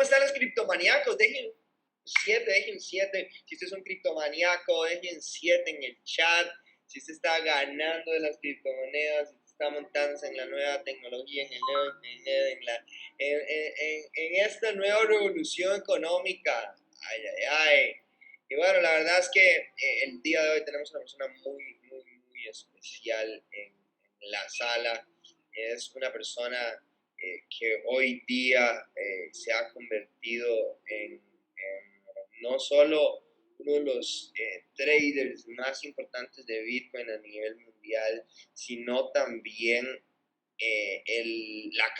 están los criptomaníacos? Dejen 7. Si usted es un criptomaníaco, dejen 7 en el chat. Si usted está ganando de las criptomonedas, está montándose en la nueva tecnología, en el nuevo internet, en esta nueva revolución económica. Ay. Y bueno, la verdad es que el día de hoy tenemos una persona muy especial en la sala. Es una persona que hoy día se ha convertido en no solo uno de los traders más importantes de Bitcoin a nivel mundial, sino también la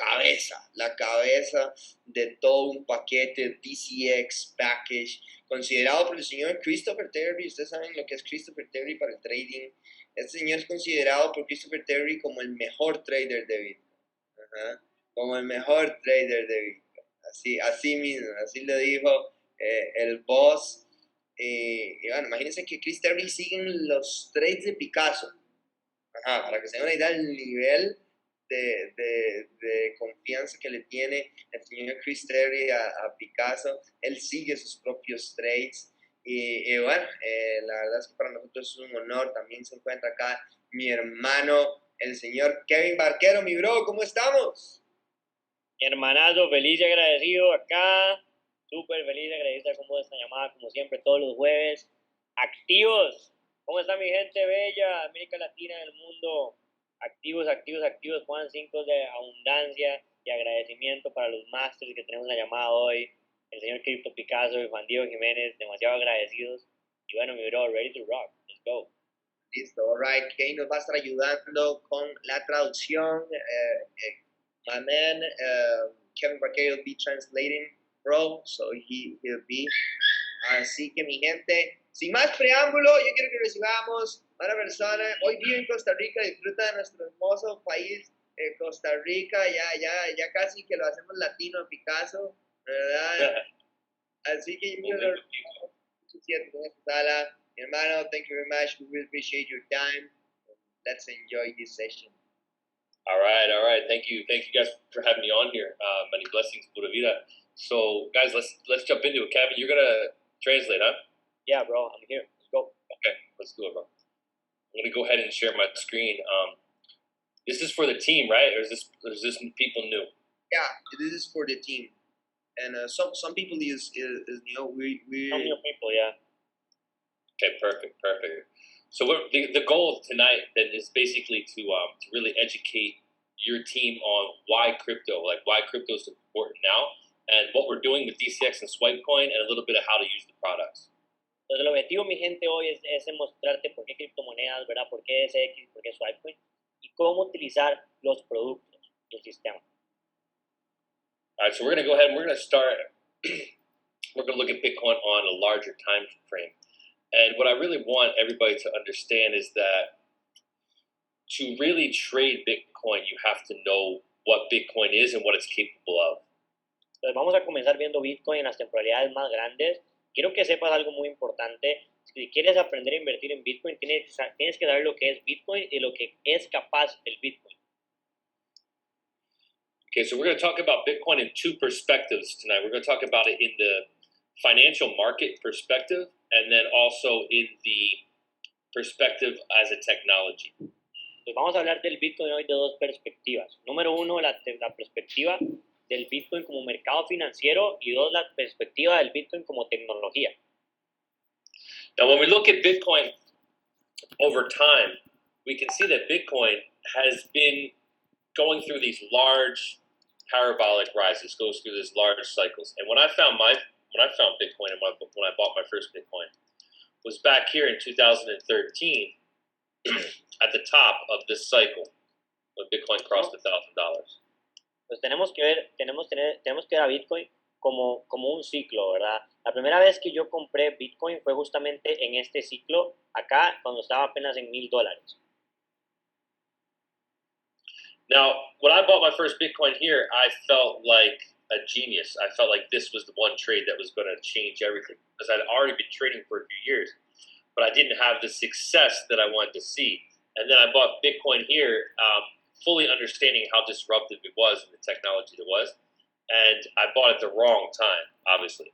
cabeza de todo un paquete DCX package, considerado por el señor Christopher Terry. Ustedes saben lo que es Christopher Terry para el trading. Este señor es considerado por Christopher Terry como el mejor trader de Bitcoin. Como el mejor trader de Bitcoin. Así mismo, así lo dijo el boss. Y bueno, imagínense que Chris Terry sigue los trades de Picasso. Para que se den una idea del nivel de confianza que le tiene el señor Chris Terry a Picasso. Él sigue sus propios trades. Y bueno, la verdad es que para nosotros es un honor. También se encuentra acá mi hermano, el señor Kevin Barquero. Mi bro, ¿cómo estamos? Hermanazo, feliz y agradecido acá. Súper feliz y agradecido como esta llamada, como siempre, todos los jueves. Activos. ¿Cómo está mi gente bella? América Latina, del mundo. Activos. Juan 5 de abundancia y agradecimiento para los masters que tenemos en la llamada hoy. El señor CRYPTO Picasso y Juan Diego Jiménez, demasiado agradecidos. Y bueno, mi bro, ready to rock. Let's go. Listo, alright. Kane nos va a estar ayudando con la traducción. My man, Kevin Barquero will be translating, bro, so he'll be. Así que mi gente, sin más preámbulo, yo quiero que recibamos a una persona, hoy vive en Costa Rica, disfruta de nuestro hermoso país, Costa Rica, ya casi que lo hacemos latino a Picasso, ¿verdad? Así que yo quiero en esta sala. Mi hermano, thank you very much, we really appreciate your time. Let's enjoy this session. All right. Thank you guys for having me on here. Many blessings, pura vida. So, guys, let's jump into it. Kevin, you're gonna translate, huh? Yeah, bro, I'm here. Let's go. Okay, let's do it, bro. I'm gonna go ahead and share my screen. This is for the team, right? Or is this people new? Yeah, this is for the team, and some people is we some new people, yeah. Okay, perfect. So the goal tonight then is basically to really educate your team on why crypto is important now, and what we're doing with DCX and Swipecoin, and a little bit of how to use the products. Entonces, el objetivo, mi gente, hoy es mostrarte por qué criptomonedas, ¿verdad? Por qué DCX, por qué Swipecoin, y cómo utilizar los productos del sistema. All right, so we're going to go ahead and we're going to start. We're going to look at Bitcoin on a larger time frame. And what I really want everybody to understand is that to really trade Bitcoin, you have to know what Bitcoin is and what it's capable of. Entonces vamos a comenzar viendo Bitcoin en las temporalidades más grandes. Quiero que sepas algo muy importante. Si quieres aprender a invertir en Bitcoin, tienes que saber lo que es Bitcoin y lo que es capaz el Bitcoin. Okay, so we're going to talk about Bitcoin in two perspectives tonight. We're going to talk about it in the financial market perspective, and then also in the perspective as a technology. Pues vamos a hablar del Bitcoin hoy de dos perspectivas. Número uno, la perspectiva del Bitcoin como mercado financiero, y dos, la perspectiva del Bitcoin como tecnología. Now, when we look at Bitcoin over time, we can see that Bitcoin has been going through these large parabolic rises, goes through these large cycles. And when I found Bitcoin and when I bought my first Bitcoin was back here in 2013 at the top of this cycle when Bitcoin crossed $1,000. Pues tenemos que ver a Bitcoin como un ciclo, ¿verdad? La primera vez que yo compré Bitcoin fue justamente en este ciclo, acá, cuando estaba apenas en $1,000. Now, when I bought my first Bitcoin here, I felt like a genius. I felt like this was the one trade that was going to change everything, because I'd already been trading for a few years, but I didn't have the success that I wanted to see. And then I bought Bitcoin here, fully understanding how disruptive it was and the technology it was. and I bought at the wrong time, obviously.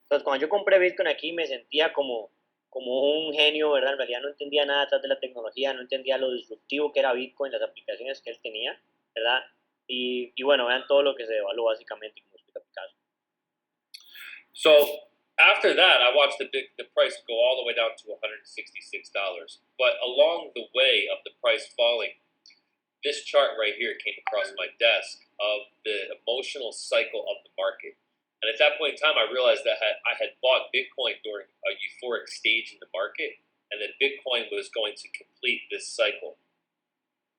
Entonces, cuando yo compré Bitcoin aquí, me sentía como un genio, ¿verdad? En realidad no entendía nada atrás de la tecnología, no entendía lo disruptivo que era Bitcoin, las aplicaciones que él tenía, ¿verdad? Y bueno, vean todo lo que se devaluó básicamente, como explica Picasso. So after that, I watched the price go all the way down to $166. But along the way of the price falling, this chart right here came across my desk of the emotional cycle of the market. And at that point in time, I realized that I had bought Bitcoin during a euphoric stage in the market, and that Bitcoin was going to complete this cycle.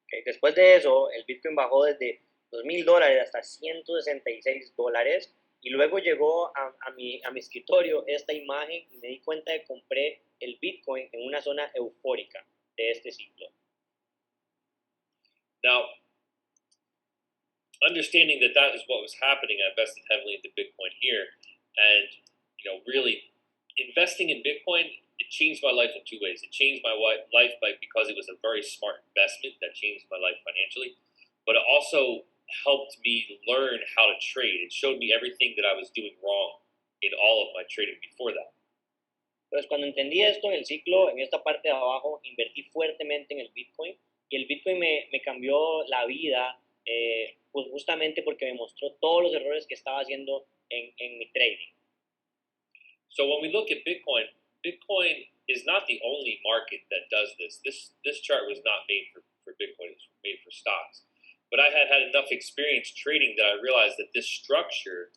Okay. Después de eso, el Bitcoin bajó desde $2,000 hasta $166, y luego llegó a mi escritorio esta imagen y me di cuenta de que compré el Bitcoin en una zona eufórica de este ciclo. Now, understanding that that is what was happening, I invested heavily into Bitcoin here, and really investing in Bitcoin, it changed my life in two ways. It changed my life because it was a very smart investment that changed my life financially, but it also helped me learn how to trade. It showed me everything that I was doing wrong in all of my trading before that. Entonces, cuando entendí esto en el ciclo, en esta parte de abajo, invertí fuertemente en el Bitcoin, y el Bitcoin me cambió la vida, pues justamente porque me mostró todos los errores que estaba haciendo en mi trading. So when we look at Bitcoin, Bitcoin is not the only market that does this. This chart was not made for Bitcoin, it was made for stocks. But I had enough experience trading that I realized that this structure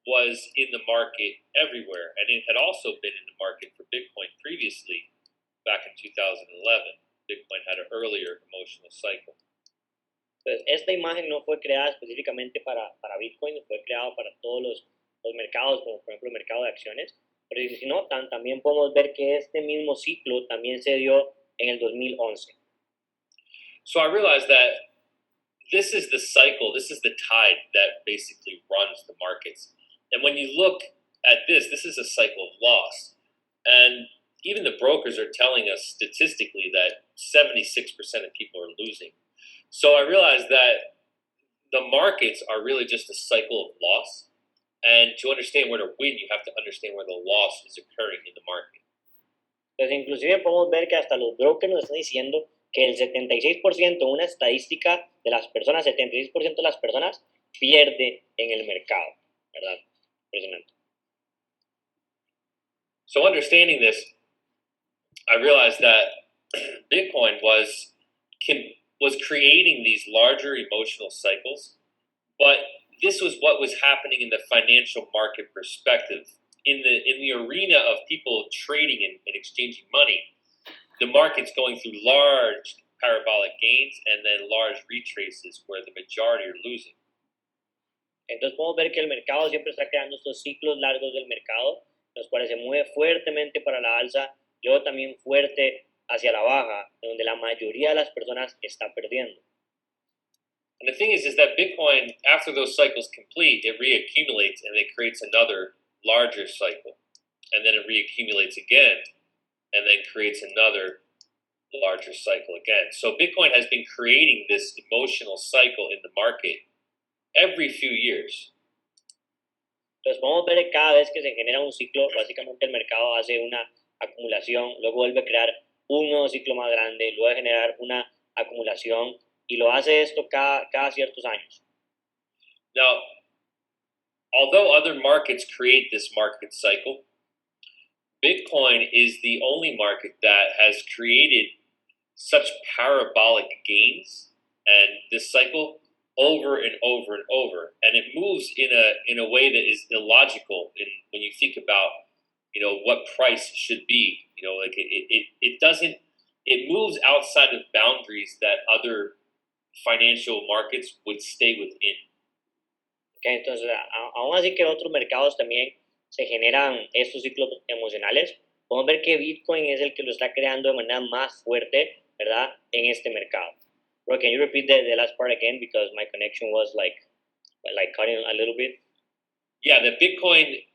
was in the market everywhere, and it had also been in the market for Bitcoin previously, back in 2011. Bitcoin had an earlier emotional cycle. Entonces, esta imagen no fue creada específicamente para Bitcoin, fue creada para todos los mercados, como por ejemplo el mercado de acciones, pero si no, también podemos ver que este mismo ciclo también se dio en el 2011. So I realized that this is the cycle, this is the tide that basically runs the markets. And when you look at this is a cycle of loss. And even the brokers are telling us statistically that 76% of people are losing. So I realized that the markets are really just a cycle of loss. And to understand where to win, you have to understand where the loss is occurring in the market. Entonces, inclusive podemos ver que hasta los brokers nos están diciendo que el 76%, una estadística de las personas, 76% de las personas pierde en el mercado, ¿verdad? Impresionante. So understanding this, I realized that Bitcoin was creating these larger emotional cycles, but this was what was happening in the financial market perspective. In the arena of people trading and exchanging money, the market's going through large parabolic gains and then large retraces where the majority are losing. Entonces podemos ver que el mercado siempre está creando estos ciclos largos del mercado, los cuales se mueve fuertemente para la alza, luego también fuerte hacia la baja, donde la mayoría de las personas está perdiendo. And the thing is that Bitcoin, after those cycles complete, it reaccumulates and it creates another larger cycle. And then it reaccumulates again and then creates another larger cycle again. So Bitcoin has been creating this emotional cycle in the market every few years. Entonces podemos ver que cada vez que se genera un ciclo, básicamente el mercado hace una acumulación, luego vuelve a crear un nuevo ciclo más grande, luego de generar una acumulación, y lo hace esto cada ciertos años. Now, although other markets create this market cycle, Bitcoin is the only market that has created such parabolic gains and this cycle over and over and over, and it moves in a way that is illogical when you think about what price should be. Like it moves outside of boundaries that other financial markets would stay within. Okay, entonces, aún así que otros mercados también se generan estos ciclos emocionales, podemos ver que Bitcoin es el que lo está creando de manera más fuerte, ¿verdad? En este mercado. Bro, can you repeat the last part again, because my connection was like cutting a little bit? Yeah, the Bitcoin,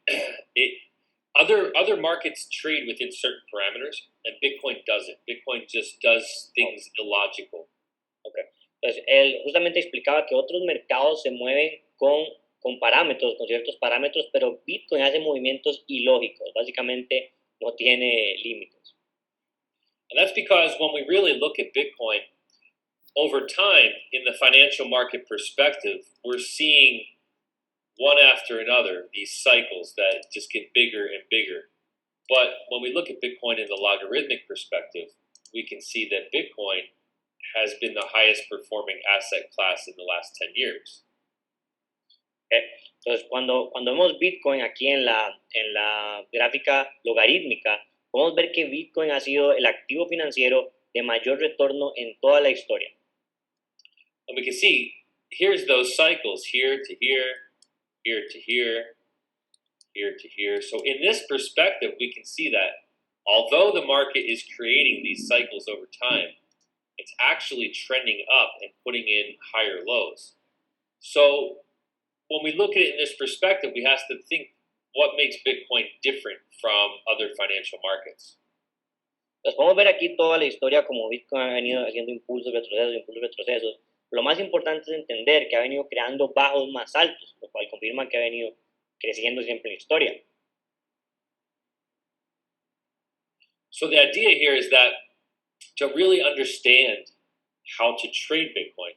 other markets trade within certain parameters, and Bitcoin doesn't. Bitcoin just does things illogical. Okay. Entonces, él justamente explicaba que otros mercados se mueven con con parámetros, con ciertos parámetros, pero Bitcoin hace movimientos ilógicos, básicamente no tiene límites. And that's because when we really look at Bitcoin, over time, in the financial market perspective, we're seeing one after another, these cycles that just get bigger and bigger. But when we look at Bitcoin in the logarithmic perspective, we can see that Bitcoin has been the highest performing asset class in the last 10 years. Entonces, cuando vemos Bitcoin aquí en la gráfica logarítmica, podemos ver que Bitcoin ha sido el activo financiero de mayor retorno en toda la historia. And we can see, here's those cycles, here to here, here to here, here to here. So in this perspective, we can see that although the market is creating these cycles over time, it's actually trending up and putting in higher lows. So when we look at it in this perspective, we have to think what makes Bitcoin different from other financial markets. Entonces podemos ver aquí toda la historia como Bitcoin ha venido haciendo impulsos, retrocesos. Lo más importante es entender que ha venido creando bajos más altos, lo cual confirma que ha venido creciendo siempre en la historia. So the idea here is that to really understand how to trade Bitcoin,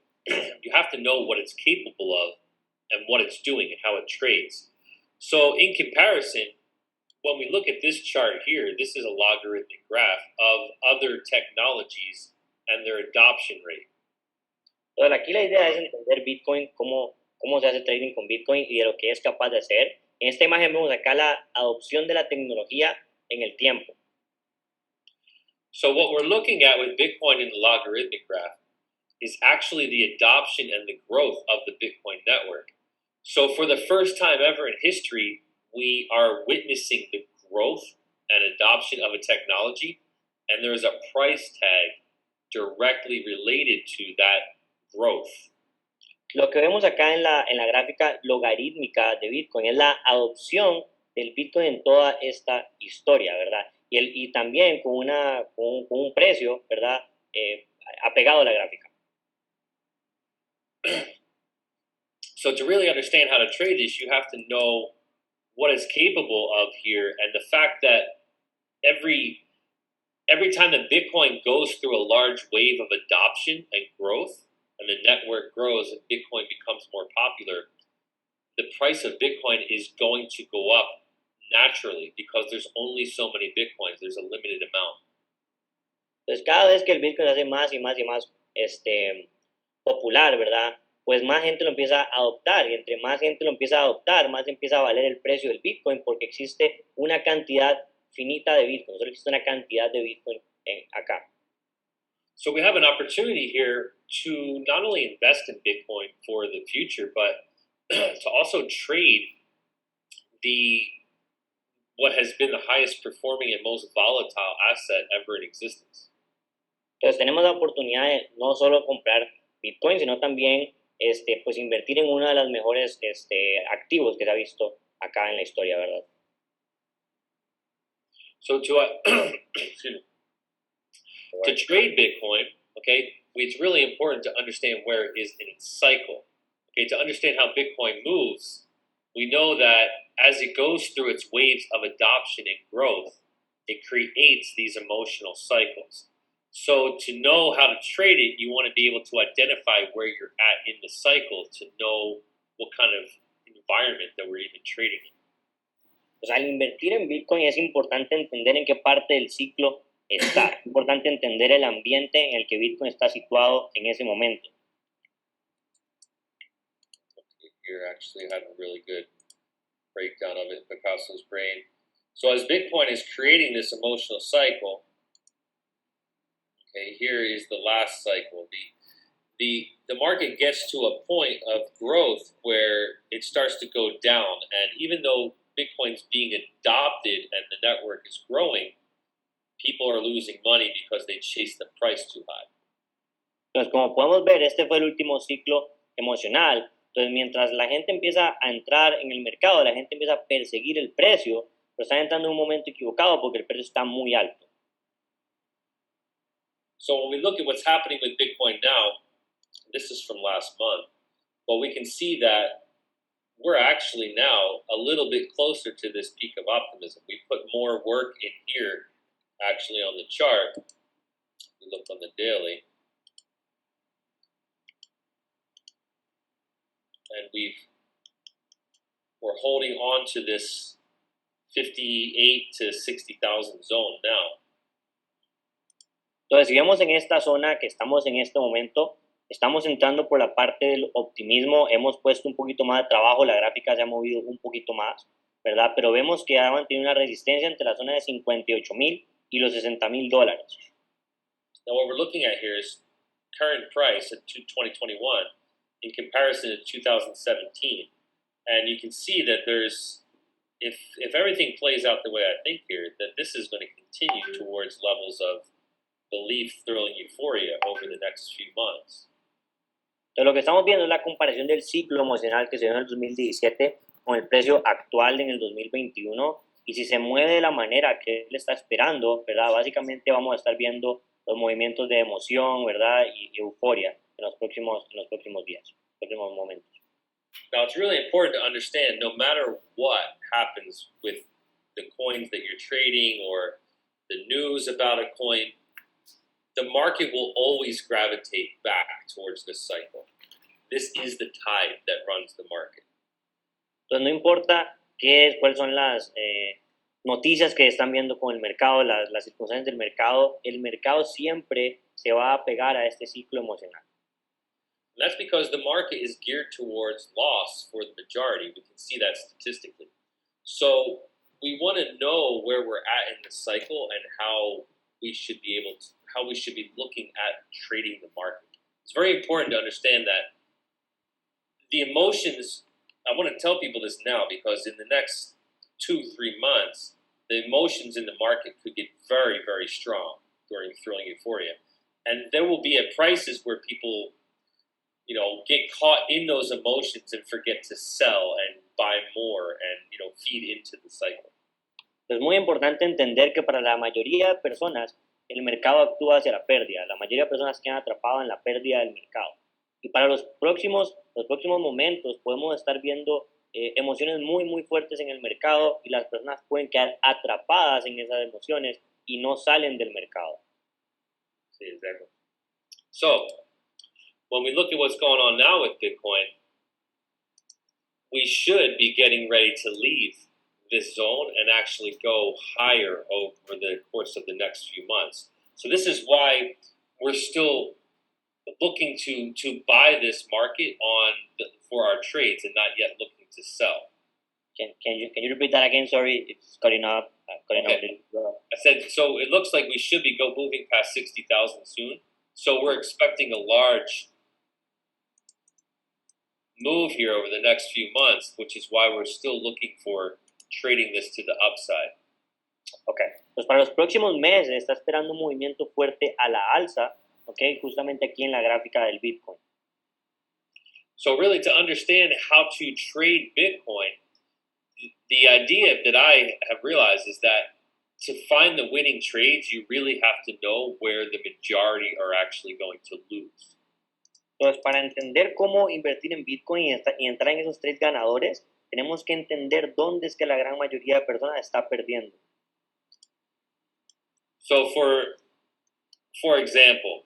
you have to know what it's capable of and what it's doing and how it trades. So in comparison, when we look at this chart here, this is a logarithmic graph of other technologies and their adoption rate. Entonces aquí la idea es entender Bitcoin, cómo se hace trading con Bitcoin y de lo que es capaz de hacer. En esta imagen vemos acá la adopción de la tecnología en el tiempo. So what we're looking at with Bitcoin in the logarithmic graph is actually the adoption and the growth of the Bitcoin network. So for the first time ever in history, we are witnessing the growth and adoption of a technology, and there's a price tag directly related to that growth. Lo que vemos acá en la gráfica logarítmica de Bitcoin es la adopción del Bitcoin en toda esta historia, ¿verdad? Y también con un precio, ¿verdad? Apegado a la gráfica. So to really understand how to trade this, you have to know what it's capable of here, and the fact that every time that Bitcoin goes through a large wave of adoption and growth, and the network grows and Bitcoin becomes more popular, the price of Bitcoin is going to go up naturally because there's only so many Bitcoins. There's a limited amount. Entonces, cada vez que el Bitcoin se hace más y más y más popular, ¿verdad? Pues más gente lo empieza a adoptar, y entre más gente lo empieza a adoptar, más empieza a valer el precio del Bitcoin, porque existe una cantidad finita de Bitcoin, solo existe una cantidad de Bitcoin acá. So we have an opportunity here to not only invest in Bitcoin for the future, but to also trade what has been the highest performing and most volatile asset ever in existence. Entonces tenemos la oportunidad de no solo comprar Bitcoin, sino también pues invertir en uno de los mejores activos que se ha visto acá en la historia, ¿verdad? So to trade Bitcoin, okay, it's really important to understand where it is in its cycle. Okay, to understand how Bitcoin moves, we know that as it goes through its waves of adoption and growth, it creates these emotional cycles. So to know how to trade it, you want to be able to identify where you're at in the cycle to know what kind of environment that we're even trading in. Pues al invertir en Bitcoin es importante entender en qué parte del ciclo está. Es importante entender el ambiente en el que Bitcoin está situado en ese momento. Here actually had a really good breakdown of it, Picasso's brain. So as Bitcoin is creating this emotional cycle, okay, here is the last cycle. The market gets to a point of growth where it starts to go down, and even though Bitcoin's being adopted and the network is growing, people are losing money because they chase the price too high. Entonces, como podemos ver, este fue el último ciclo emocional. Entonces, mientras la gente empieza a entrar en el mercado, la gente empieza a perseguir el precio, pero están entrando en un momento equivocado porque el precio está muy alto. So when we look at what's happening with Bitcoin now, this is from last month, but we can see that we're actually now a little bit closer to this peak of optimism. We put more work in here, actually, on the chart. We look on the daily, and we're holding on to this 58 to 60,000 zone now. Entonces, si vemos en esta zona que estamos en este momento, estamos entrando por la parte del optimismo, hemos puesto un poquito más de trabajo, la gráfica se ha movido un poquito más, ¿verdad? Pero vemos que ha mantenido una resistencia entre la zona de 58,000 y los $60,000. Now what we're looking at here is current price at 2021 in comparison to 2017. And you can see that there's, if everything plays out the way I think here, that this is going to continue towards levels of belief, thrilling euphoria over the next few months. Entonces, lo que estamos viendo es la comparación del ciclo emocional que se dio en el 2017 con el precio actual en el 2021. Y si se mueve de la manera que él está esperando, ¿verdad? Básicamente vamos a estar viendo los movimientos de emoción, ¿verdad? Y euforia en los próximos días, próximos momentos. Now, it's really important to understand, no matter what happens with the coins that you're trading or the news about a coin, the market will always gravitate back towards this cycle. This is the tide that runs the market. Entonces, no importa cuáles son las noticias que están viendo con el mercado, las circunstancias del mercado, el mercado siempre se va a pegar a este ciclo emocional. And that's because the market is geared towards loss for the majority. We can see that statistically. So we want to know where we're at in the cycle and how we should be looking at trading the market. It's very important to understand that the emotions, I want to tell people this now because in the next 2-3 months, the emotions in the market could get very, very strong during thrilling euphoria. And there will be at prices where people, get caught in those emotions and forget to sell and buy more and, feed into the cycle. Es muy importante entender que para la mayoría de personas el mercado actúa hacia la pérdida. La mayoría de personas quedan atrapadas en la pérdida del mercado. Y para los próximos momentos podemos estar viendo emociones muy, muy fuertes en el mercado y las personas pueden quedar atrapadas en esas emociones y no salen del mercado. Sí, exactly. So, when we look at what's going on now with Bitcoin, we should be getting ready to leave this zone and actually go higher over the course of the next few months. So this is why we're still looking to buy this market for our trades and not yet looking to sell. Can you repeat that again? Sorry, it's cutting up. Okay. I said, so it looks like we should be moving past 60,000 soon. So we're expecting a large move here over the next few months, which is why we're still looking for trading this to the upside. Ok, pues para los próximos meses está esperando un movimiento fuerte a la alza, ok, justamente aquí en la gráfica del Bitcoin. So really to understand how to trade Bitcoin, the idea that I have realized is that to find the winning trades, you really have to know where the majority are actually going to lose. Entonces, para entender cómo invertir en Bitcoin y entrar en esos trades ganadores, tenemos que entender dónde es que la gran mayoría de personas está perdiendo. So for example,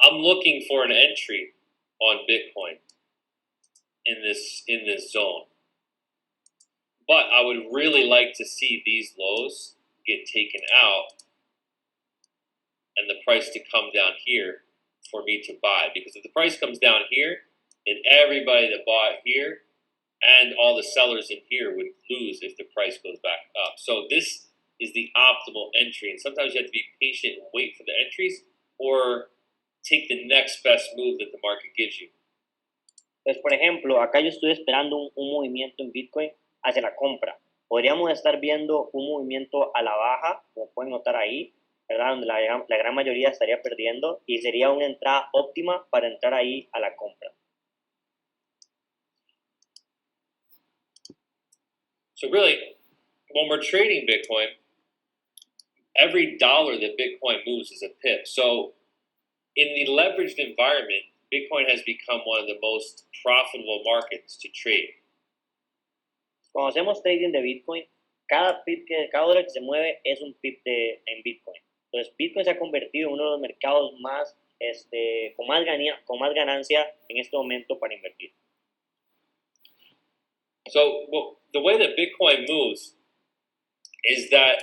I'm looking for an entry on Bitcoin in this zone. But I would really like to see these lows get taken out and the price to come down here for me to buy. Because if the price comes down here, then everybody that bought here and all the sellers in here would lose if the price goes back up. So this is the optimal entry. And sometimes you have to be patient and wait for the entries or take the next best move that the market gives you. Entonces, por ejemplo, acá yo estoy esperando un movimiento en Bitcoin hacia la compra. Podríamos estar viendo un movimiento a la baja, como pueden notar ahí, ¿verdad? Donde la gran mayoría estaría perdiendo y sería una entrada óptima para entrar ahí a la compra. So really, when we're trading Bitcoin, every dollar that Bitcoin moves is a pip. So in the leveraged environment, Bitcoin has become one of the most profitable markets to trade. Cuando hacemos trading de Bitcoin, cada dólar que se mueve es un pip en Bitcoin. Entonces, Bitcoin se ha convertido en uno de los mercados más, con más ganancia en este momento para invertir. So the way that Bitcoin moves is that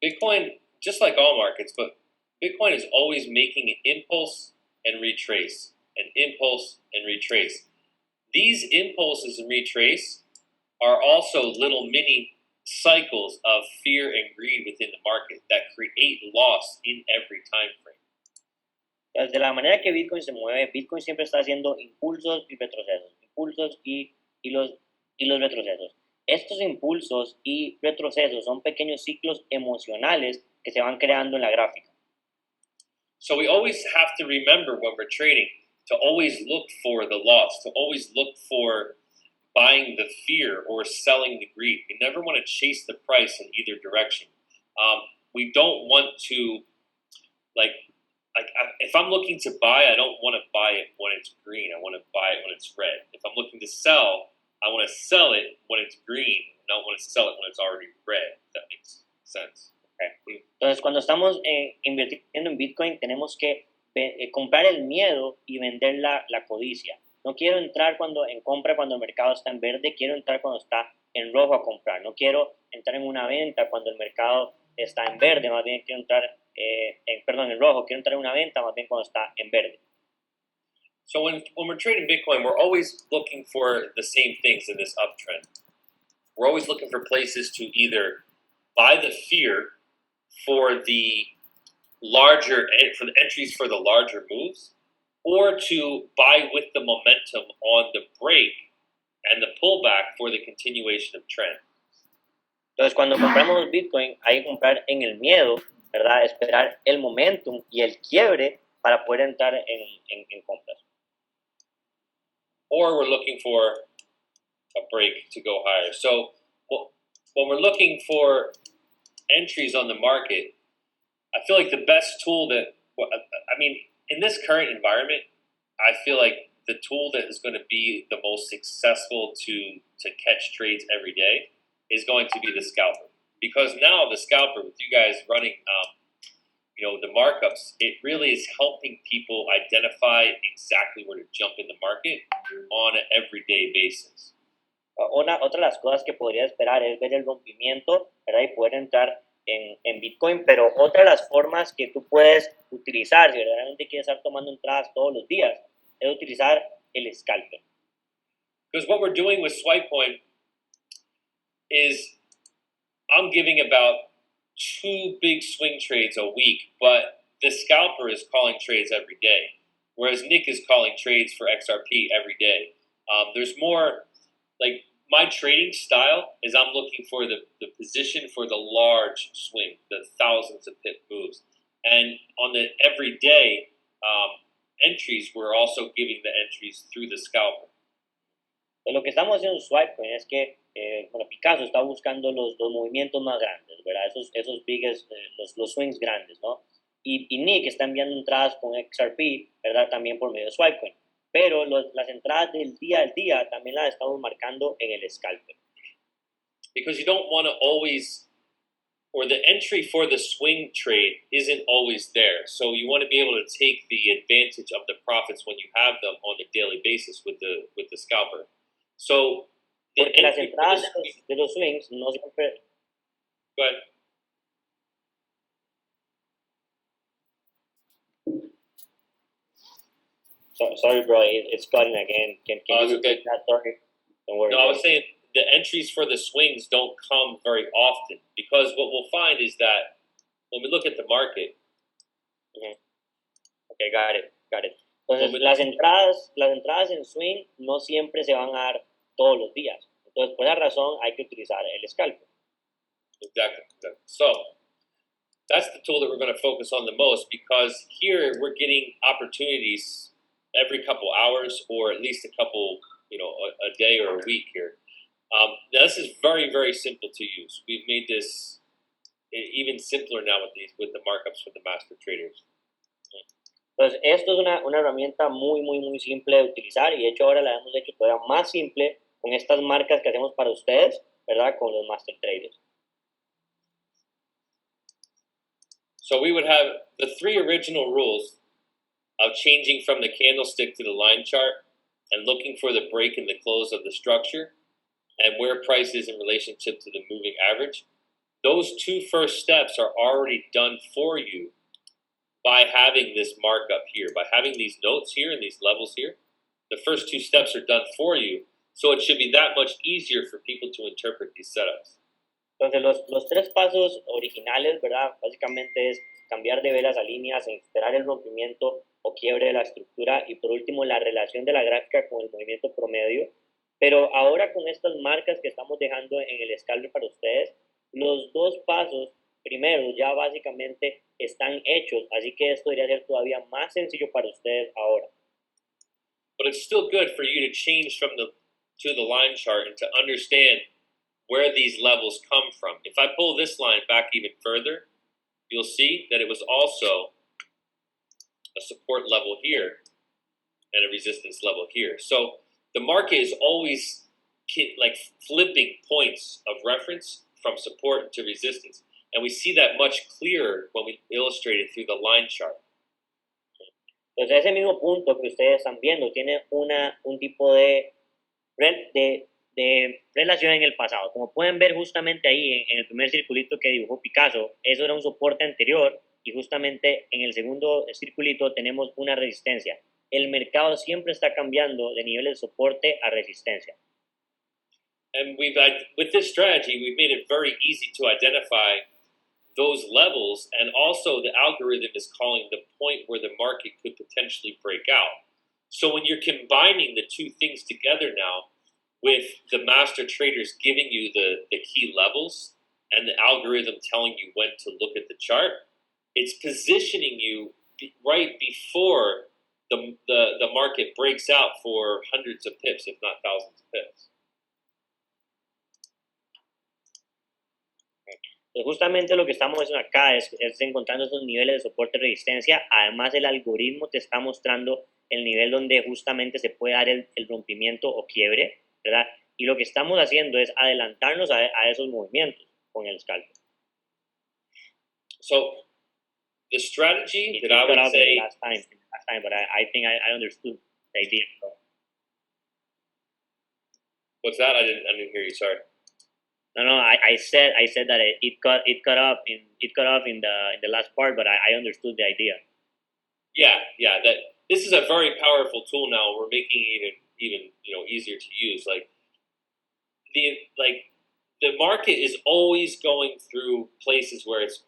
Bitcoin, just like all markets, but Bitcoin is always making an impulse and retrace, an impulse and retrace. These impulses and retrace are also little mini cycles of fear and greed within the market that create loss in every time frame. De la manera que Bitcoin se mueve, Bitcoin siempre está haciendo impulsos y retrocesos, impulsos y los retrocesos. Estos impulsos y retrocesos son pequeños ciclos emocionales que se van creando en la gráfica. So we always have to remember when we're trading to always look for the loss, to always look for buying the fear or selling the greed. We never want to chase the price in either direction. We don't want to, if I'm looking to buy, I don't want to buy it when it's green. I want to buy it when it's red. If I'm looking to sell, I want to sell it when it's green. I don't want to sell it when it's already red. If that makes sense. Okay. Entonces, cuando estamos invirtiendo en Bitcoin, tenemos que comprar el miedo y vender la codicia. No quiero entrar en compra cuando el mercado está en verde, quiero entrar cuando está en rojo a comprar. No quiero entrar en una venta cuando el mercado está en verde, más bien quiero entrar, en rojo, quiero entrar en una venta más bien cuando está en verde. So when we're trading Bitcoin, we're always looking for the same things in this uptrend. We're always looking for places to either buy the fear for the entries for the larger moves, or to buy with the momentum on the break and the pullback for the continuation of trend. Entonces, cuando compramos Bitcoin, hay que comprar en el miedo, ¿verdad? Esperar el momentum y el quiebre para poder entrar en compras. Or we're looking for a break to go higher. So when we're looking for entries on the market, I feel like the best tool in this current environment, I feel like the tool that is going to be the most successful to catch trades every day is going to be the scalper. Because now the scalper, with you guys running, the markups, it really is helping people identify exactly where to jump in the market on an everyday basis. Otra de las cosas que podría esperar es ver el rompimiento, ¿verdad? Y poder entrar en Bitcoin, pero otra de las formas que tú puedes utilizar, si verdaderamente quieres estar tomando entradas todos los días, es utilizar el scalper. Because what we're doing with SwipeCoin is I'm giving about 2 big swing trades a week, but the scalper is calling trades every day, whereas Nick is calling trades for XRP every day. There's more, my trading style is I'm looking for the position for the large swing, the thousands of pip moves. And on the everyday entries, we're also giving the entries through the scalper. Pues lo que estamos haciendo en SwipeCoin es que Picasso está buscando los movimientos más grandes, ¿verdad? Esos biggest, los swings grandes, ¿no? Y Nick está enviando entradas con XRP, ¿verdad? También por medio de SwipeCoin. Pero las entradas del día al día también las estamos marcando en el scalper. Because you don't want to always, or the entry for the swing trade isn't always there. So you want to be able to take the advantage of the profits when you have them on a daily basis with the scalper. So porque las entradas de los swings no siempre... Go ahead. Sorry, bro, it's cutting again. Can you repeat that? Sorry. Don't worry. No, I was saying the entries for the swings don't come very often, because what we'll find is that when we look at the market... Okay, got it. Entonces, las entradas en swing no siempre se van a dar todos los días. Entonces, por esa razón, hay que utilizar el scalper. Exactly. So, that's the tool that we're going to focus on the most, because here we're getting opportunities every couple hours, or at least a couple, a day or a week here. Now, this is very, very simple to use. We've made this even simpler now with the markups for the master traders. Entonces, esto es una herramienta muy simple de utilizar y de hecho ahora la hemos hecho todavía más simple con estas marcas que hacemos para ustedes, ¿verdad? Con los Master Traders. So we would have the three original rules of changing from the candlestick to the line chart and looking for the break in the close of the structure and where price is in relationship to the moving average. Those two first steps are already done for you by having this markup here, by having these notes here and these levels here. The first two steps are done for you, so it should be that much easier for people to interpret these setups. Entonces, los tres pasos originales, ¿verdad? Básicamente es cambiar de velas a líneas, esperar el rompimiento o quiebre de la estructura y por último la relación de la gráfica con el movimiento promedio. Pero ahora con estas marcas que estamos dejando en el scalper para ustedes, los dos pasos primeros ya básicamente están hechos, así que esto debería ser todavía más sencillo para ustedes ahora. But it's still good for you to change from to the line chart and to understand where these levels come from. If I pull this line back even further, you'll see that it was also a support level here and a resistance level here. So the market is always like flipping points of reference from support to resistance. And we see that much clearer when we illustrate it through the line chart. Entonces ese mismo punto que ustedes están viendo tiene un tipo de relación en el pasado. Como pueden ver justamente ahí en el primer circulito que dibujó Picasso, eso era un soporte anterior y justamente en el segundo circulito tenemos una resistencia. El mercado siempre está cambiando de nivel de soporte a resistencia. And with this strategy, we've made it very easy to identify those levels, and also the algorithm is calling the point where the market could potentially break out. So when you're combining the two things together now, with the master traders giving you the key levels and the algorithm telling you when to look at the chart, it's positioning you right before the market breaks out for hundreds of pips, if not thousands of pips. Pues justamente lo que estamos haciendo acá es encontrando esos niveles de soporte y resistencia. Además, el algoritmo te está mostrando el nivel donde justamente se puede dar el rompimiento o quiebre, ¿verdad? Y lo que estamos haciendo es adelantarnos a esos movimientos con el scalper. So, the strategy that I would say... Last time, but I think I understood the idea. What's that? I didn't hear you, sorry. No, I said that it cut off in the last part, but I understood the idea. Yeah. That this is a very powerful tool now. We're making it even easier to use. Like the market is always going through places where it's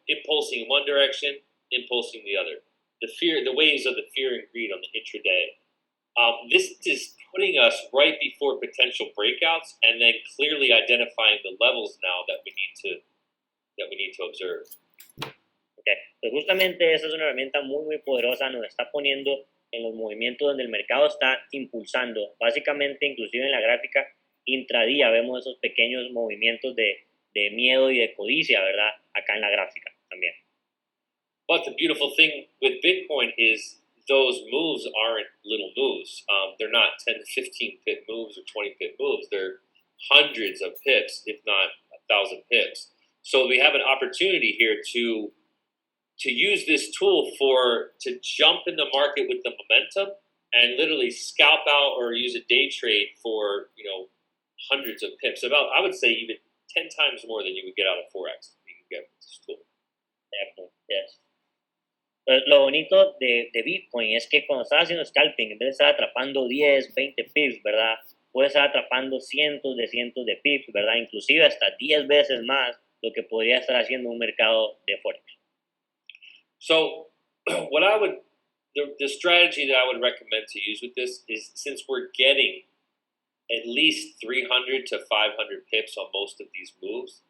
impulsing in one direction, impulsing the other. The waves of the fear and greed on the intraday. This is putting us right before potential breakouts, and then clearly identifying the levels now that we need to observe. Okay. Pues justamente esa es una herramienta muy poderosa, nos está poniendo en los movimientos donde el mercado está impulsando. Básicamente, inclusive en la gráfica intradía vemos esos pequeños movimientos de miedo y de codicia, ¿verdad? Acá en la gráfica también. But the beautiful thing with Bitcoin is those moves aren't little moves. They're not 10 to 15 pip moves or 20 pip moves. They're hundreds of pips, if not 1,000 pips. So we have an opportunity here to use this tool to jump in the market with the momentum and literally scalp out or use a day trade for hundreds of pips. I would say even 10 times more than you would get out of Forex. You can get with this tool. Definitely, yes. Lo bonito de Bitcoin es que cuando estás haciendo scalping, en vez de estar atrapando 10, 20 pips, ¿verdad? Puedes estar atrapando cientos de pips, ¿verdad? Inclusive hasta 10 veces más lo que podría estar haciendo un mercado de Forex. So, the strategy that I would recommend to use with this is, since we're getting at least 300 to 500 pips on most of these moves,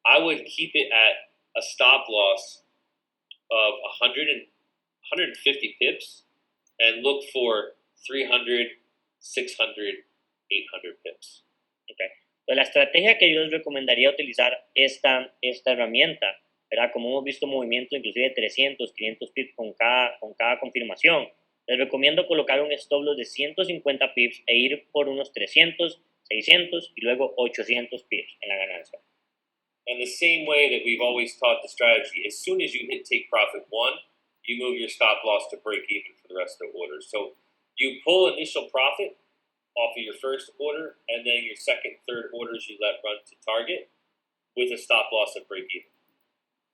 I would keep it at a stop loss of 150 pips and look for 300, 600, 800 pips. Okay. Pues la estrategia que yo les recomendaría utilizar esta herramienta ¿verdad? Como hemos visto movimientos inclusive de 300, 500 pips con cada confirmación. Les recomiendo colocar un stop loss de 150 pips e ir por unos 300, 600 y luego 800 pips en la ganancia. And the same way that we've always taught the strategy, as soon as you hit take profit 1, you move your stop loss to break even for the rest of the order. So you pull initial profit off of your first order, and then your second, third orders you let run to target with a stop loss at break even.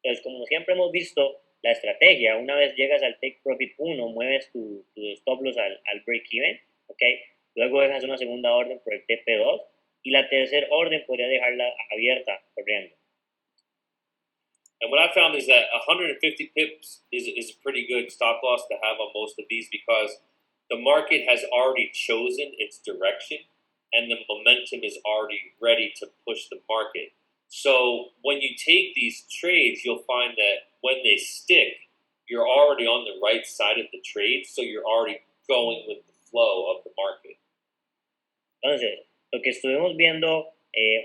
Entonces, como siempre hemos visto, la estrategia, una vez llegas al take profit 1, mueves tu stop loss al break even, ¿ok? Luego dejas una segunda orden por el TP2 y la tercera orden podría dejarla abierta corriendo. And what I found is that 150 pips is a pretty good stop loss to have on most of these because the market has already chosen its direction and the momentum is already ready to push the market. So when you take these trades, you'll find that when they stick, you're already on the right side of the trade, so you're already going with the flow of the market. Entonces, lo que estuvimos viendo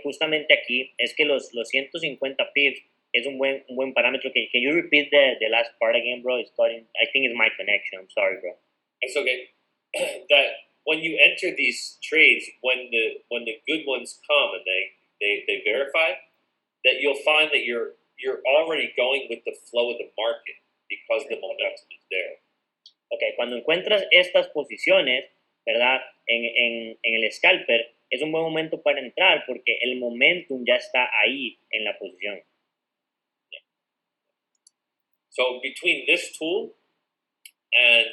justamente aquí es que los 150 pips es un buen parámetro. Can you repeat the last part again, bro? It's cutting. I think it's my connection. I'm sorry, bro. It's okay. That when you enter these trades, when the good ones come and they verify, that you'll find that you're already going with the flow of the market because the momentum is there. Okay, cuando encuentras estas posiciones, ¿verdad? En el scalper, es un buen momento para entrar porque el momentum ya está ahí en la posición. So between this tool and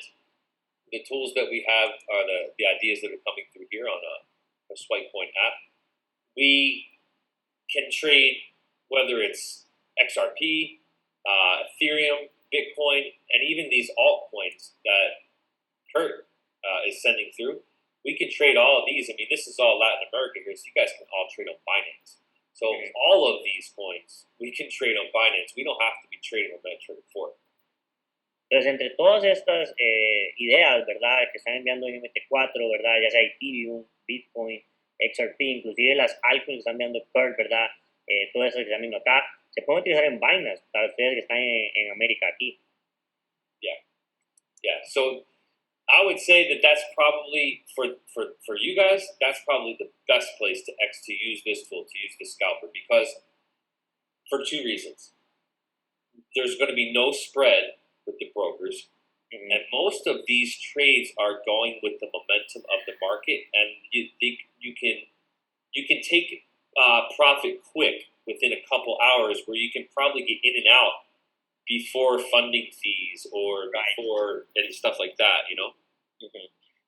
the tools that we have are the ideas that are coming through here on a Swipe Point app, we can trade whether it's XRP, Ethereum, Bitcoin, and even these altcoins that Kurt is sending through. We can trade all of these. I mean, this is all Latin America here, so you guys can all trade on Binance. So all of these coins, we can trade on Binance. We don't have to be trading on MetaTrader 4. Entonces, entre todas estas ideas, ¿verdad? Que están enviando en MT4, ¿verdad? Ya sea Ethereum, Bitcoin, XRP, inclusive las altcoins que están enviando Kurt, ¿verdad? Todo eso que están viendo acá, se pueden utilizar en Binance para ustedes que están en América aquí. Yeah. So I would say that that's probably for you guys. That's probably the best place to use this tool, to use the scalper, because for two reasons. There's going to be no spread with the brokers, and most of these trades are going with the momentum of the market, and you can take profit quick within a couple hours, where you can probably get in and out before funding fees or before and stuff like that, you know.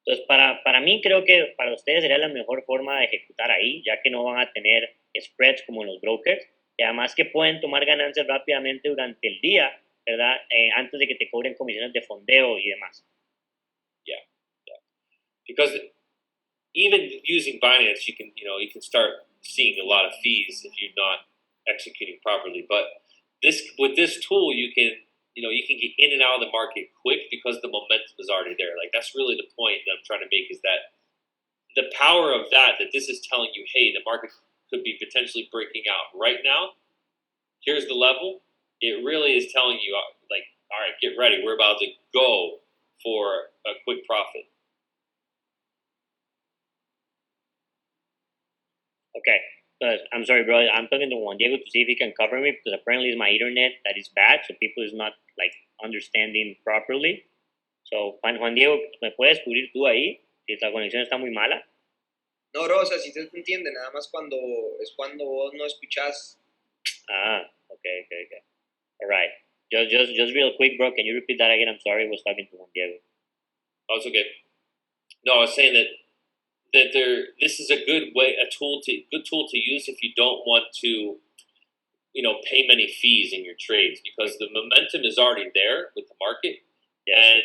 Entonces, para mí creo que para ustedes sería la mejor forma de ejecutar ahí, ya que no van a tener spreads como los brokers, y además que pueden tomar ganancias rápidamente durante el día, ¿verdad? Antes de que te cobren comisiones de fondeo y demás. Yeah. Because even using Binance, you can start seeing a lot of fees if you're not executing properly. But with this tool, you can get in and out of the market quick because the momentum is already there. Like, that's really the point that I'm trying to make, is that the power of that this is telling you, hey, the market could be potentially breaking out right now. Here's the level. It really is telling you, like, all right, get ready. We're about to go for a quick profit. Okay. I'm sorry, bro. I'm talking to Juan Diego to see if he can cover me, because apparently it's my internet that is bad, so people is not like understanding properly. So, Juan Diego, ¿me puedes cubrir tú ahí? Si la conexión está muy mala. No, Rosa, si se te entiende, nada más cuando vos no escuchás. Okay. All right. Just real quick, bro. Can you repeat that again? I'm sorry, I was talking to Juan Diego. Oh, it's okay. No, I was saying that this is a good tool to use if you don't want to, pay many fees in your trades, because the momentum is already there with the market, and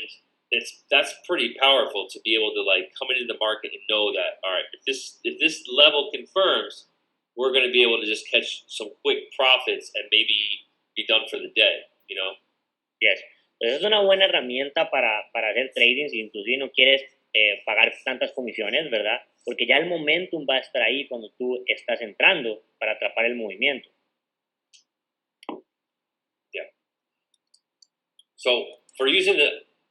that's pretty powerful to be able to like come into the market and know that, all right, if this level confirms, we're going to be able to just catch some quick profits and maybe be done for the day, Yes. Entonces es una buena herramienta para hacer trading si inclusive no quieres pagar tantas comisiones, ¿verdad? Porque ya el momentum va a estar ahí cuando tú estás entrando para atrapar el movimiento. So for using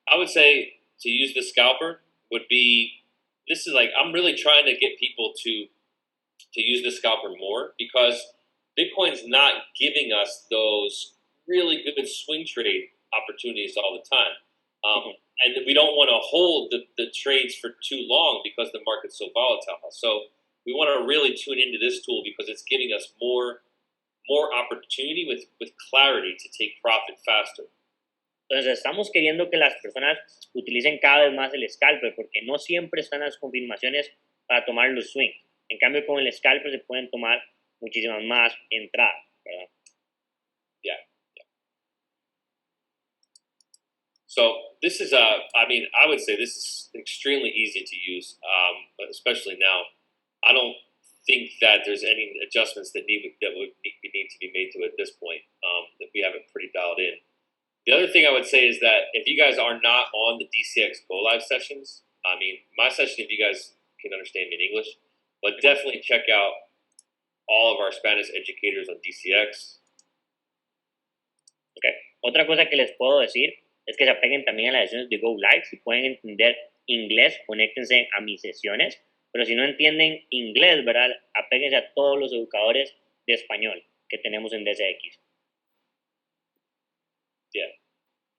I would say to use the scalper would be, this is like, I'm really trying to get people to use the scalper more, because Bitcoin's not giving us those really good swing trade opportunities all the time. And we don't want to hold the trades for too long because the market's so volatile. So we want to really tune into this tool because it's giving us more opportunity with clarity to take profit faster. Entonces estamos queriendo que las personas utilicen cada vez más el scalper porque no siempre están las confirmaciones para tomar los swings. En cambio, con el scalper se pueden tomar muchísimas más entradas, ¿verdad? Yeah. So this is I would say this is extremely easy to use, especially now. I don't think that there's any adjustments that would need to be made to it at this point. That we have it pretty dialed in. The other thing I would say is that if you guys are not on the DCX Go Live sessions, my session, if you guys can understand me in English, but definitely check out all of our Spanish educators on DCX. Okay. Otra cosa que les puedo decir es que se apeguen también a las sesiones de Go Live. Si pueden entender inglés, conéctense a mis sesiones. Pero si no entienden inglés, ¿verdad? Apéguense a todos los educadores de español que tenemos en DCX. Yeah,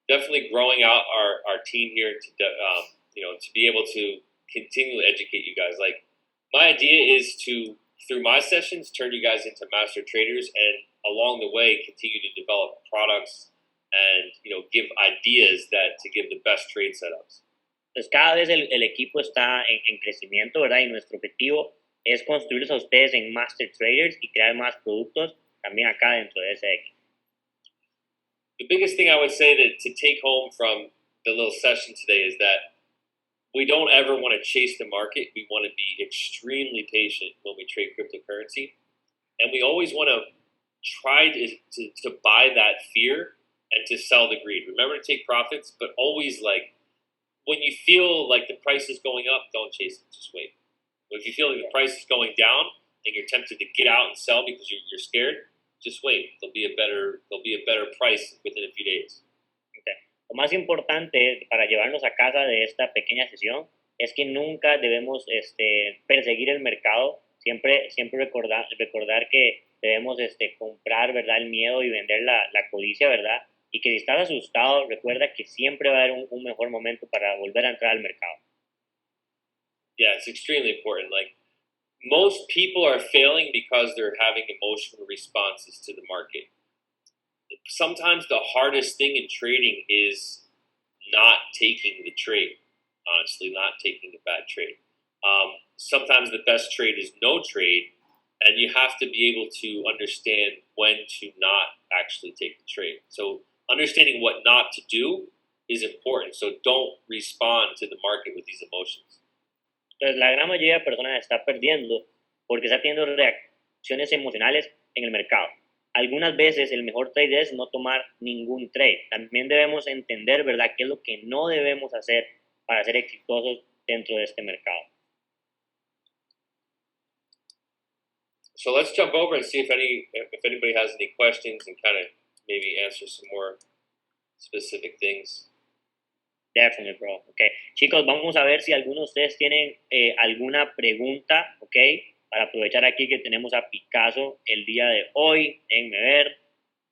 definitely growing out our team here to be able to continually educate you guys. Like, my idea is to, through my sessions, turn you guys into master traders, and along the way continue to develop products and give ideas to give the best trade setups. Pues cada vez el equipo está en crecimiento, ¿verdad? Y nuestro objetivo es construirlos a ustedes en master traders y crear más productos también acá dentro de DCX. The biggest thing I would say to take home from the little session today is that we don't ever want to chase the market. We want to be extremely patient when we trade cryptocurrency. And we always want to try to buy that fear and to sell the greed. Remember to take profits, but always, like, when you feel like the price is going up, don't chase it. Just wait. But if you feel like the price is going down and you're tempted to get out and sell because you're scared, just wait. There'll be a better price within a few days. Okay. Lo más importante para llevarnos a casa de esta pequeña sesión es que nunca debemos perseguir el mercado. Siempre recordar que debemos comprar, ¿verdad?, el miedo y vender la codicia, ¿verdad? Y que si estás asustado, recuerda que siempre va a haber un mejor momento para volver a entrar al mercado. Yeah, it's extremely important. Like, most people are failing because they're having emotional responses to the market. Sometimes the hardest thing in trading is not taking the trade. Honestly, not taking a bad trade. Sometimes the best trade is no trade, and you have to be able to understand when to not actually take the trade. So understanding what not to do is important. So don't respond to the market with these emotions. Entonces, la gran mayoría de personas está perdiendo porque está teniendo reacciones emocionales en el mercado. Algunas veces el mejor trade es no tomar ningún trade. También debemos entender, ¿verdad?, qué es lo que no debemos hacer para ser exitosos dentro de este mercado. So let's jump over and see if anybody has any questions and kind of maybe answer some more specific things. Definitely, bro. Okay. Chicos, vamos a ver si algunos de ustedes tienen alguna pregunta, ¿ok? Para aprovechar aquí que tenemos a Picasso el día de hoy. Déjenme ver.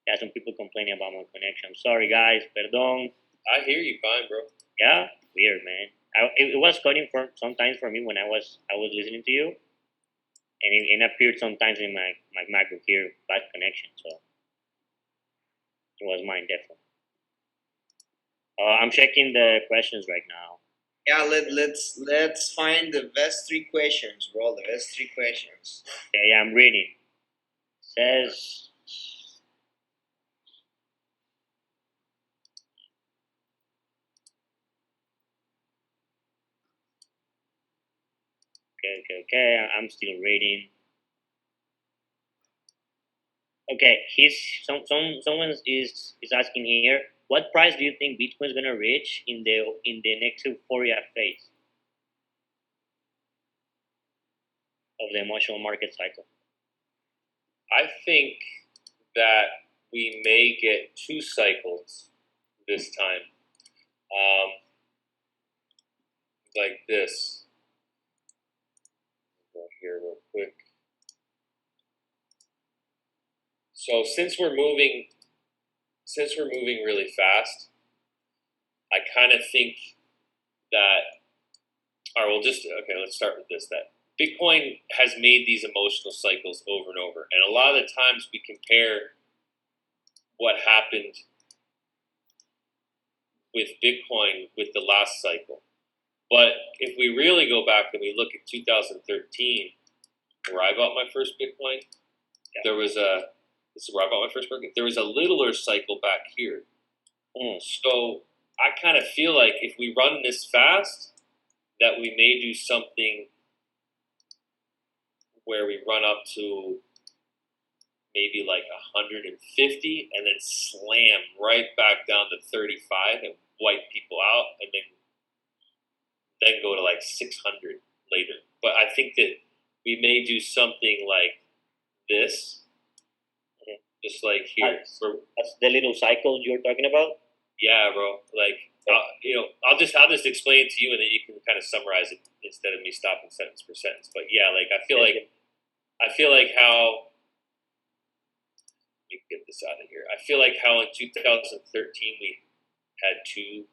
There are some people complaining about my connection. Sorry, guys. Perdón. I hear you fine, bro. Yeah? Weird, man. It was cutting sometimes for me when I was listening to you. And it appeared sometimes in my MacBook here, bad connection. So it was mine, definitely. I'm checking the questions right now. Yeah, let's find the best 3 questions, bro. The best 3 questions. Okay, I'm reading. It says, okay. I'm still reading. Okay, someone is asking here, what price do you think Bitcoin is gonna reach in the next euphoria phase of the emotional market cycle? I think that we may get 2 cycles this time. Like this. Go here real quick. So since we're moving really fast, I kind of think that, okay, let's start with this, that Bitcoin has made these emotional cycles over and over. And a lot of the times we compare what happened with Bitcoin with the last cycle. But if we really go back and we look at 2013, where I bought my first Bitcoin, there was this is where I bought my first Bitcoin. There was a littler cycle back here. So I kind of feel like if we run this fast, that we may do something where we run up to maybe like 150 and then slam right back down to 35 and wipe people out, and then go to like 600 later. But I think that we may do something like this, just like here. That's the little cycle you're talking about? Yeah, bro. Like, I'll just explain it to you, and then you can kind of summarize it instead of me stopping sentence per sentence. But yeah, like I feel like how, let me get this out of here. I feel like how in 2013 we had two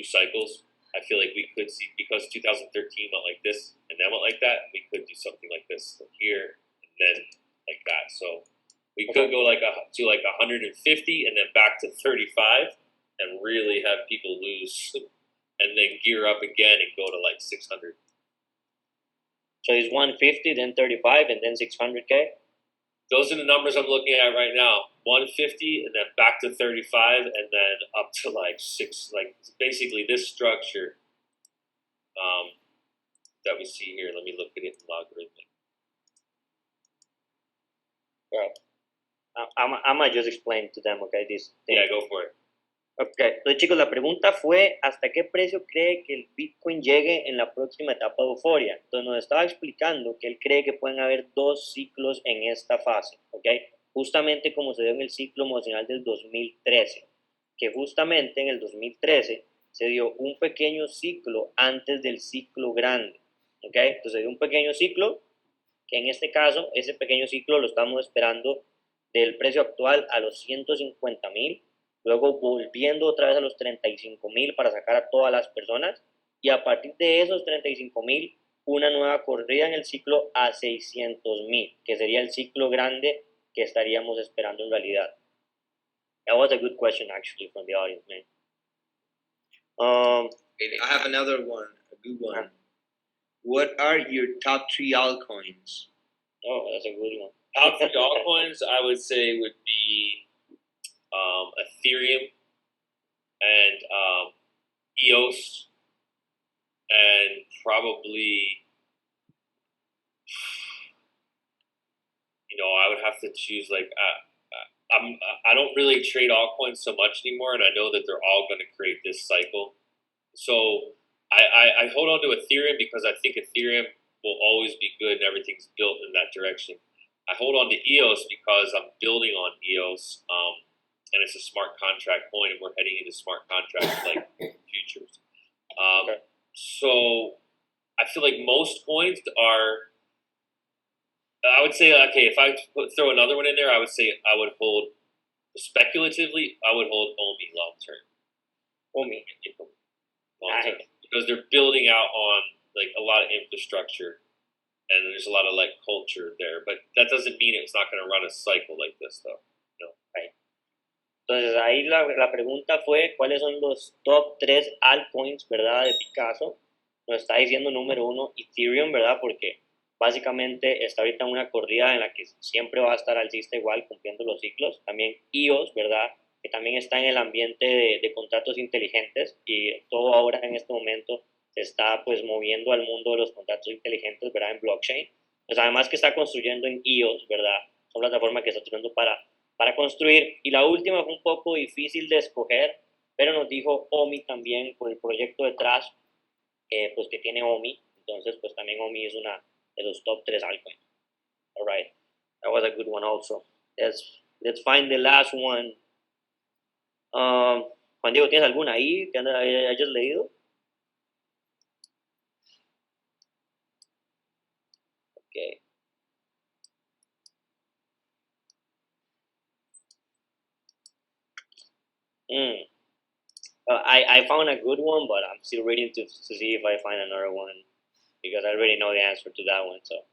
cycles. I feel like we could see, because 2013 went like this and then went like that, we could do something like this, so here and then like that. So we could go to 150 and then back to 35 and really have people lose, and then gear up again and go to like 600. So it's 150, then 35, and then 600K? Those are the numbers I'm looking at right now. 150 and then back to 35 and then up to like 6, like basically this structure that we see here. Let me look at it in logarithmic. Well, I might just explain to them, okay, this thing. Yeah, go for it. Ok, entonces chicos, la pregunta fue, ¿hasta qué precio cree que el Bitcoin llegue en la próxima etapa de euforia? Entonces nos estaba explicando que él cree que pueden haber 2 ciclos en esta fase, ¿ok? Justamente como se dio en el ciclo emocional del 2013, que justamente en el 2013 se dio un pequeño ciclo antes del ciclo grande, ¿ok? Entonces se dio un pequeño ciclo, que en este caso, ese pequeño ciclo lo estamos esperando del precio actual a los 150,000, luego volviendo otra vez a los 35,000 para sacar a todas las personas, y a partir de esos 35,000, una nueva corrida en el ciclo a 600,000, que sería el ciclo grande que estaríamos esperando en realidad. That was a good question actually from the audience, man. I have another one, a good one. What are your top 3 altcoins? Oh, that's a good one. Top 3 altcoins, I would say, would be Ethereum and EOS, and probably, I would have to choose like I don't really trade altcoins so much anymore, and I know that they're all going to create this cycle. So I hold on to Ethereum because I think Ethereum will always be good and everything's built in that direction. I hold on to EOS because I'm building on EOS, and it's a smart contract coin, and we're heading into smart contracts like futures. So I feel like most coins are, I would say, okay, if I throw another one in there, I would say I would hold, speculatively, I would hold OMI long term. OMI. Long term. Because they're building out on like a lot of infrastructure, and there's a lot of like culture there. But that doesn't mean it's not going to run a cycle like this, though. Right. Entonces ahí la pregunta fue cuáles son los top 3 altcoins, ¿verdad? De Picasso. Nos está diciendo número 1 Ethereum, ¿verdad? Porque básicamente está ahorita en una corrida en la que siempre va a estar alcista igual, cumpliendo los ciclos. También EOS, ¿verdad? Que también está en el ambiente de contratos inteligentes, y todo ahora en este momento se está pues moviendo al mundo de los contratos inteligentes, ¿verdad? En blockchain. Pues además que está construyendo en EOS, ¿verdad? Son plataformas que está utilizando para construir. Y la última fue un poco difícil de escoger, pero nos dijo OMI también por el proyecto detrás, pues que tiene OMI. Entonces pues también OMI es una de los top 3 altcoins. All right, that was a good one also. Let's find the last one. Juan Diego, ¿tienes alguna ahí que hayas leído? Okay. I found a good one, but I'm still reading to see if I find another one because I already know the answer to that one. So,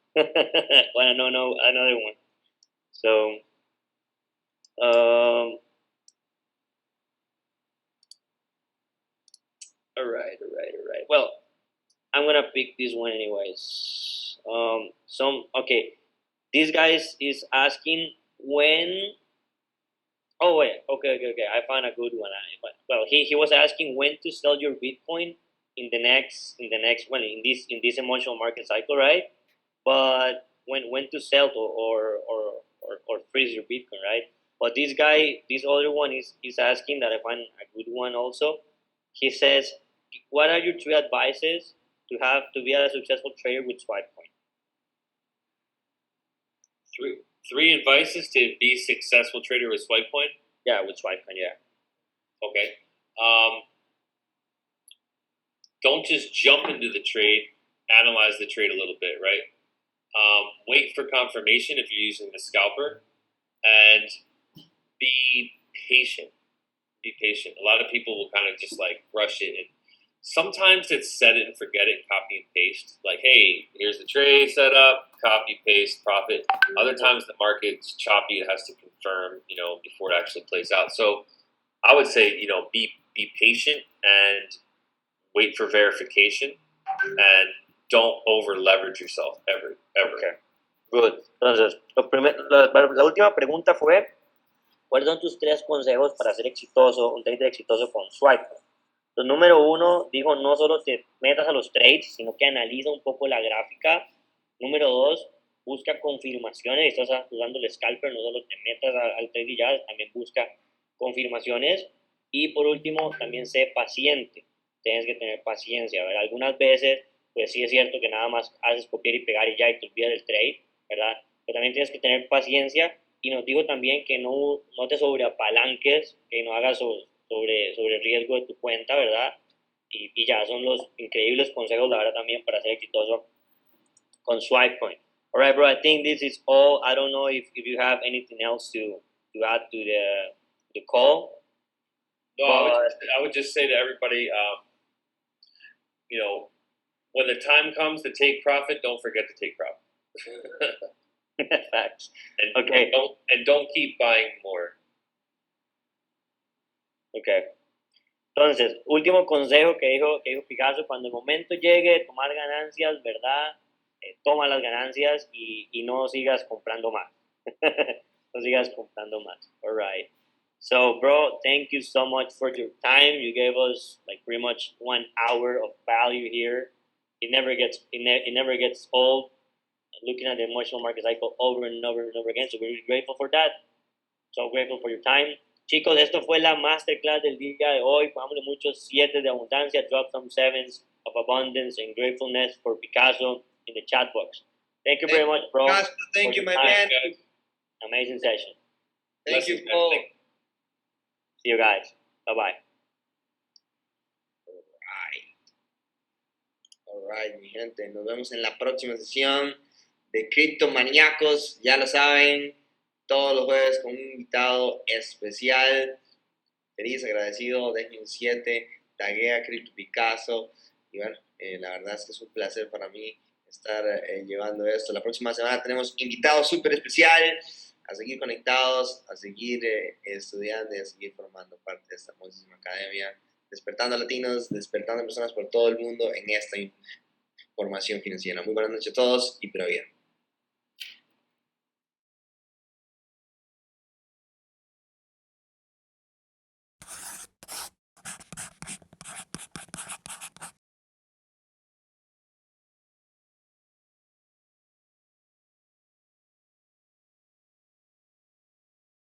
want to know another one. So, all right. Well, I'm gonna pick this one anyways. This guy is asking when. Oh wait, okay. I found a good one. Well, he was asking when to sell your Bitcoin in this emotional market cycle, right? But when to sell or freeze your Bitcoin, right? But this other one is asking that I find a good one also. He says, what are your 3 advices to be a successful trader with SwipeCoin? Three advices to be a successful trader with SwipeCoin? Yeah, with SwipeCoin, yeah. Okay. Don't just jump into the trade. Analyze the trade a little bit, right? Wait for confirmation if you're using the scalper. And be patient. Be patient. A lot of people will kind of just like rush it. And sometimes it's set it and forget it, copy and paste. Like, hey, here's the trade set up, copy, paste, profit. Other times the market's choppy, it has to confirm, before it actually plays out. So I would say, be patient and wait for verification and don't over leverage yourself ever. Okay. Good. Entonces, la última pregunta fue, ¿cuáles son tus 3 consejos para ser un trader exitoso con SwipeCoin? Entonces, número 1, dijo, no solo te metas a los trades, sino que analiza un poco la gráfica. Número 2, busca confirmaciones. Estás usando el scalper, no solo te metas al trade y ya, también busca confirmaciones. Y por último, también sé paciente. Tienes que tener paciencia, ¿verdad? Algunas veces, pues sí es cierto que nada más haces copiar y pegar y ya y te olvidas del trade, ¿verdad? Pero también tienes que tener paciencia. Y nos digo también que no te sobreapalanques, que no hagas sobre el riesgo de tu cuenta, ¿verdad? Y ya son los increíbles consejos, la verdad, también para ser exitoso con SwipeCoin. All right, bro, I think this is all. I don't know if you have anything else to add to the call. No, I would just say to everybody, when the time comes to take profit, don't forget to take profit. Facts. And okay. Don't keep buying more. Okay. Entonces, último consejo que dijo Picasso, cuando el momento llegue de tomar ganancias, ¿verdad? Toma las ganancias y no sigas comprando más. No sigas comprando más. All right. So, bro, thank you so much for your time. You gave us like pretty much 1 hour of value here. It never gets old. Looking at the emotional market cycle over and over and over again. So we're really grateful for that. So grateful for your time. Chicos, esto fue la masterclass del día de hoy. Pongámosle muchos 7 de abundancia. Drop some 7s of abundance and gratefulness for Picasso in the chat box. Thank you very much, bro. Thank you, my man. Amazing session. Thank you, Paul. See you guys. Bye-bye. All right, mi gente. Nos vemos en la próxima sesión de Criptomaníacos. Ya lo saben, todos los jueves con un invitado especial. Feliz, agradecido. Dejen un 7. Taguea CRYPTO PICASSO. Y bueno, la verdad es que es un placer para mí estar llevando esto. La próxima semana tenemos invitados súper especial. A seguir conectados, a seguir estudiando y a seguir formando parte de esta hermosísima academia, despertando a latinos, despertando a personas por todo el mundo en esta información financiera. Muy buenas noches a todos y pero bien.